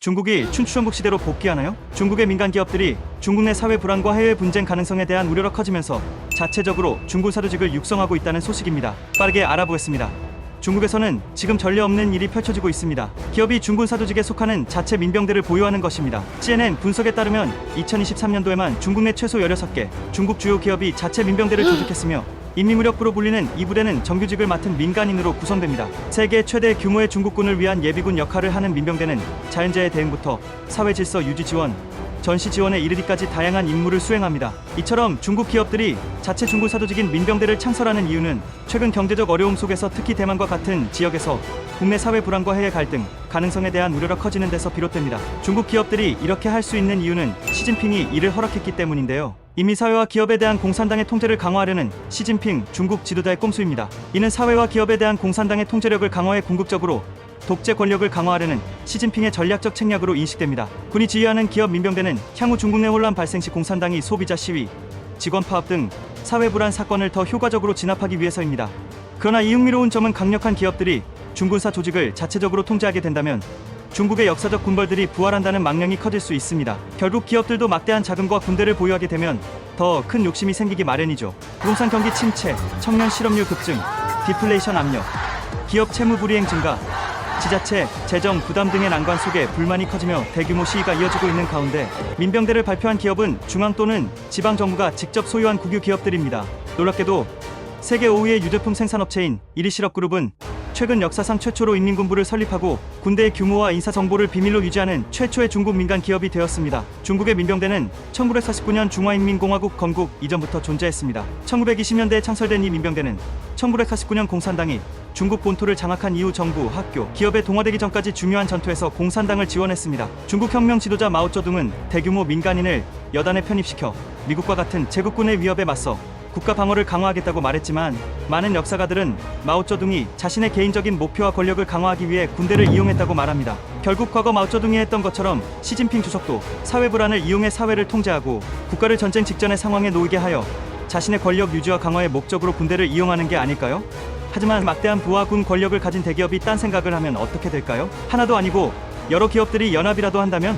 중국이 춘추전국 시대로 복귀하나요? 중국의 민간 기업들이 중국 내 사회 불안과 해외 분쟁 가능성에 대한 우려가 커지면서 자체적으로 중군 사조직을 육성하고 있다는 소식입니다. 빠르게 알아보겠습니다. 중국에서는 지금 전례 없는 일이 펼쳐지고 있습니다. 기업이 중군 사조직에 속하는 자체 민병대를 보유하는 것입니다. CNN 분석에 따르면 2023년도에만 중국 내 최소 16개 중국 주요 기업이 자체 민병대를 조직했으며 인민무력부로 불리는 이 부대는 정규직을 맡은 민간인으로 구성됩니다. 세계 최대 규모의 중국군을 위한 예비군 역할을 하는 민병대는 자연재해 대응부터 사회 질서 유지 지원, 전시 지원에 이르기까지 다양한 임무를 수행합니다. 이처럼 중국 기업들이 자체 중군 사조직인 민병대를 창설하는 이유는 최근 경제적 어려움 속에서 특히 대만과 같은 지역에서 국내 사회 불안과 해외 갈등 가능성에 대한 우려가 커지는 데서 비롯됩니다. 중국 기업들이 이렇게 할 수 있는 이유는 시진핑이 이를 허락했기 때문인데요. 이미 사회와 기업에 대한 공산당의 통제를 강화하려는 시진핑 중국 지도자의 꼼수입니다. 이는 사회와 기업에 대한 공산당의 통제력을 강화해 궁극적으로 독재 권력을 강화하려는 시진핑의 전략적 책략으로 인식됩니다. 군이 지휘하는 기업 민병대는 향후 중국 내 혼란 발생 시 공산당이 소비자 시위, 직원 파업 등 사회 불안 사건을 더 효과적으로 진압하기 위해서입니다. 그러나 이 흥미로운 점은 강력한 기업들이 중군사 조직을 자체적으로 통제하게 된다면 중국의 역사적 군벌들이 부활한다는 망령이 커질 수 있습니다. 결국 기업들도 막대한 자금과 군대를 보유하게 되면 더 큰 욕심이 생기기 마련이죠. 부동산 경기 침체, 청년 실업률 급증, 디플레이션 압력, 기업 채무 불이행 증가, 지자체, 재정 부담 등의 난관 속에 불만이 커지며 대규모 시위가 이어지고 있는 가운데 민병대를 발표한 기업은 중앙 또는 지방 정부가 직접 소유한 국유 기업들입니다. 놀랍게도 세계 5위의 유제품 생산업체인 이리실업그룹은 최근 역사상 최초로 인민군부를 설립하고 군대의 규모와 인사 정보를 비밀로 유지하는 최초의 중국 민간 기업이 되었습니다. 중국의 민병대는 1949년 중화인민공화국 건국 이전부터 존재했습니다. 1920년대에 창설된 이 민병대는 1949년 공산당이 중국 본토를 장악한 이후 정부, 학교, 기업에 동화되기 전까지 중요한 전투에서 공산당을 지원했습니다. 중국 혁명 지도자 마오쩌둥은 대규모 민간인을 여단에 편입시켜 미국과 같은 제국군의 위협에 맞서 국가 방어를 강화하겠다고 말했지만 많은 역사가들은 마오쩌둥이 자신의 개인적인 목표와 권력을 강화하기 위해 군대를 이용했다고 말합니다. 결국 과거 마오쩌둥이 했던 것처럼 시진핑 주석도 사회 불안을 이용해 사회를 통제하고 국가를 전쟁 직전의 상황에 놓이게 하여 자신의 권력 유지와 강화의 목적으로 군대를 이용하는 게 아닐까요? 하지만 막대한 부와 군 권력을 가진 대기업이 딴 생각을 하면 어떻게 될까요? 하나도 아니고 여러 기업들이 연합이라도 한다면